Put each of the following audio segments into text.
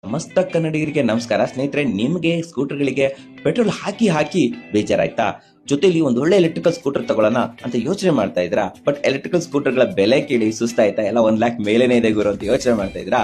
ಸಮಸ್ತ ಕನ್ನಡಿಗರಿಗೆ ನಮಸ್ಕಾರ. ಸ್ನೇಹಿತರೆ, ನಿಮಗೆ ಸ್ಕೂಟರ್ಗಳಿಗೆ ಪೆಟ್ರೋಲ್ ಹಾಕಿ ಹಾಕಿ ಬೇಜಾರಾಯ್ತಾ? ಜೊತೆಲಿ ಒಂದು ಒಳ್ಳೆ ಎಲೆಕ್ಟ್ರಿಕಲ್ ಸ್ಕೂಟರ್ ತಗೊಳ್ಳೋಣ ಅಂತ ಯೋಚನೆ ಮಾಡ್ತಾ ಇದ್ರಾ? ಬಟ್ ಎಲೆಕ್ಟ್ರಿಕಲ್ ಸ್ಕೂಟರ್ಗಳ ಬೆಲೆ ಕೇಳಿ ಸುಸ್ತಾಯ್ತಾ? ಎಲ್ಲ 1 ಲಕ್ಷ ಮೇಲೇನೆ ಇದೆ ಗುರು ಅಂತ ಯೋಚನೆ ಮಾಡ್ತಾ ಇದ್ರಾ?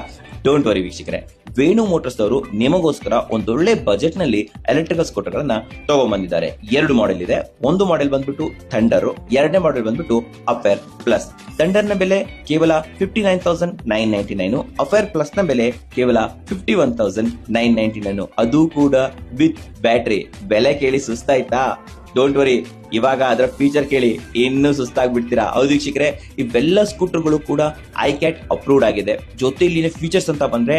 ಡೋಂಟ್ ವರಿ ವೀಕ್ಷಕರೇ, ವೇಣು ಮೋಟರ್ಸ್ ಅವರು ನಿಮಗೋಸ್ಕರ ಒಂದೊಳ್ಳೆ ಬಜೆಟ್ ನಲ್ಲಿ ಎಲೆಕ್ಟ್ರಿಕಲ್ ಸ್ಕೂಟರ್ ಗಳನ್ನ ತಗೊಂಡ್ಬಂದಿದ್ದಾರೆ. 2 ಮಾಡೆಲ್ ಇದೆ. ಒಂದು ಮಾಡೆಲ್ ಬಂದ್ಬಿಟ್ಟು ಥಂಡರ್, ಎರಡನೇ ಮಾಡೆಲ್ ಬಂದ್ಬಿಟ್ಟು ಅಫೇರ್ ಪ್ಲಸ್. ಥಂಡರ್ ನ ಬೆಲೆ ಕೇವಲ 59,999, ಅಫೇರ್ ಪ್ಲಸ್ ನ ಬೆಲೆ ಕೇವಲ 51,999, ಅದು ಕೂಡ ವಿತ್ ಬ್ಯಾಟ್ರಿ. ಬೆಲೆ ಕೇಳಿ ಸುಸ್ತಾಯ್ತಾ? ಡೋಂಟ್ ವರಿ, ಇವಾಗ ಅದರ ಫೀಚರ್ ಕೇಳಿ ಇನ್ನೂ ಸುಸ್ತಾಗ್ಬಿಡ್ತೀರಾ. ಹೌದು ವೀಕ್ಷಕರೇ, ಇವೆಲ್ಲ ಸ್ಕೂಟರ್ಗಳು ಕೂಡ ಐಕ್ಯಾಟ್ ಅಪ್ರೂವ್ಡ್ ಆಗಿದೆ. ಜೊತೆಲಿ ಫೀಚರ್ಸ್ ಅಂತ ಬಂದ್ರೆ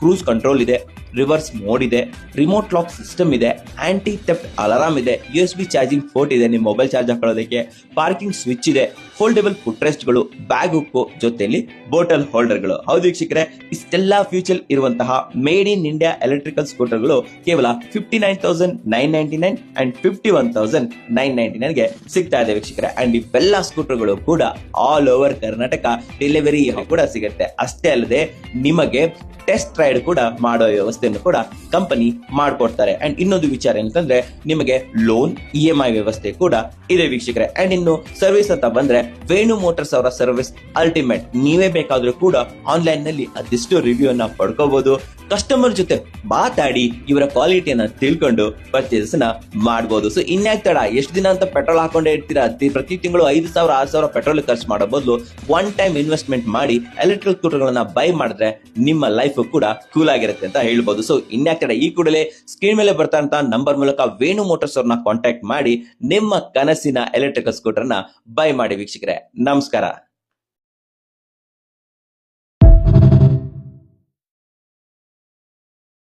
ಕ್ರೂಸ್ ಕಂಟ್ರೋಲ್ ಇದೆ, ರಿವರ್ಸ್ ಮೋಡ್ ಇದೆ, ರಿಮೋಟ್ ಲಾಕ್ ಸಿಸ್ಟಮ್ ಇದೆ, ಆಂಟಿ ಥೆಫ್ಟ್ ಅಲಾರಾಮ್ ಇದೆ, USB ಚಾರ್ಜಿಂಗ್ ಪೋರ್ಟ್ ಇದೆ ನಿಮ್ಮ ಮೊಬೈಲ್ ಚಾರ್ಜ್ ಹಾಕೊಳ್ಳೋದಕ್ಕೆ, ಪಾರ್ಕಿಂಗ್ ಸ್ವಿಚ್ ಇದೆ, ಫೋಲ್ಡೇಬಲ್ ಫುಟ್ ರೆಸ್ಟ್ ಗಳು, ಬ್ಯಾಗ್ ಹುಕ್, ಜೊತೆಲಿ ಬೋಟಲ್ ಹೋಲ್ಡರ್ ಗಳು. ಹೌದು ವೀಕ್ಷಕರೇ, ಇಷ್ಟೆಲ್ಲಾ ಫ್ಯೂಚರ್ ಇರುವಂತಹ made in India electrical scooter ಗಳು ಕೇವಲ 59,999 ಅಂಡ್ 51,999 ಗೆ ಸಿಗ್ತಾ ಇದೆ ವೀಕ್ಷಕರೇ. ಅಂಡ್ ಇವೆಲ್ಲ ಸ್ಕೂಟರ್ ಗಳು ಕೂಡ ಆಲ್ ಓವರ್ ಕರ್ನಾಟಕ ಡೆಲಿವರಿ ಕೂಡ ಸಿಗುತ್ತೆ. ಅಷ್ಟೇ ಅಲ್ಲದೆ ನಿಮಗೆ ಟೆಸ್ಟ್ ರೈಡ್ ಕೂಡ ಮಾಡೋ ವ್ಯವಸ್ಥೆಯನ್ನು ಕೂಡ ಕಂಪನಿ ಮಾಡ್ಕೊಡ್ತಾರೆ. ಅಂಡ್ ಇನ್ನೊಂದು ವಿಚಾರ ಏನಂತಂದ್ರೆ, ನಿಮಗೆ ಲೋನ್ EMI ವ್ಯವಸ್ಥೆ ಕೂಡ ಇದೆ ವೀಕ್ಷಕರೇ. ಅಂಡ್ ಇನ್ನು ಸರ್ವಿಸ್ ಅಂತ ಬಂದ್ರೆ ವೇಣು ಮೋಟರ್ಸ್ ಅವರ ಸರ್ವಿಸ್ ಅಲ್ಟಿಮೇಟ್. ನೀವೇ ಬೇಕಾದ್ರೂ ಕೂಡ ಆನ್ಲೈನ್ ನಲ್ಲಿ ಅದಿಷ್ಟು ರಿವ್ಯೂ ಅನ್ನ ಪಡ್ಕೋಬಹುದು. ಕಸ್ಟಮರ್ ಜೊತೆ ಮಾತಾಡಿ ಇವರ ಕ್ವಾಲಿಟಿಯನ್ನ ತಿಳ್ಕೊಂಡು ಪರ್ಚೇಸ್ ನ ಮಾಡಬಹುದು. ಸೊ ಇನ್ಯಾಕ್ ತಡ, ಎಷ್ಟು ದಿನ ಅಂತ ಪೆಟ್ರೋಲ್ ಹಾಕೊಂಡೇ ಇರ್ತೀರಾ? ಪ್ರತಿ ತಿಂಗಳು 5,000 6,000 ಪೆಟ್ರೋಲ್ ಖರ್ಚು ಮಾಡೋ ಬದಲು 1 ಟೈಮ್ ಇನ್ವೆಸ್ಟ್ಮೆಂಟ್ ಮಾಡಿ ಎಲೆಕ್ಟ್ರಿಕಲ್ ಸ್ಕೂಟರ್ ಗಳನ್ನ ಬೈ ಮಾಡಿದ್ರೆ ನಿಮ್ಮ ಲೈಫ್ ಕೂಡ ಕೂಲ್ ಆಗಿರುತ್ತೆ ಅಂತ ಹೇಳ್ಬೋದು. ಸೊ ಇನ್ಯಾಕ್ ತಡ, ಈ ಕೂಡಲೇ ಸ್ಕ್ರೀನ್ ಮೇಲೆ ಬರ್ತಾ ಅಂತ ನಂಬರ್ ಮೂಲಕ ವೇಣು ಮೋಟರ್ಸ್ ಅವ್ರನ್ನ ಕಾಂಟ್ಯಾಕ್ಟ್ ಮಾಡಿ ನಿಮ್ಮ ಕನಸಿನ ಎಲೆಕ್ಟ್ರಿಕಲ್ ಸ್ಕೂಟರ್ ನ ಬೈ ಮಾಡಿ ವೀಕ್ಷಕರೇ. ನಮಸ್ಕಾರ.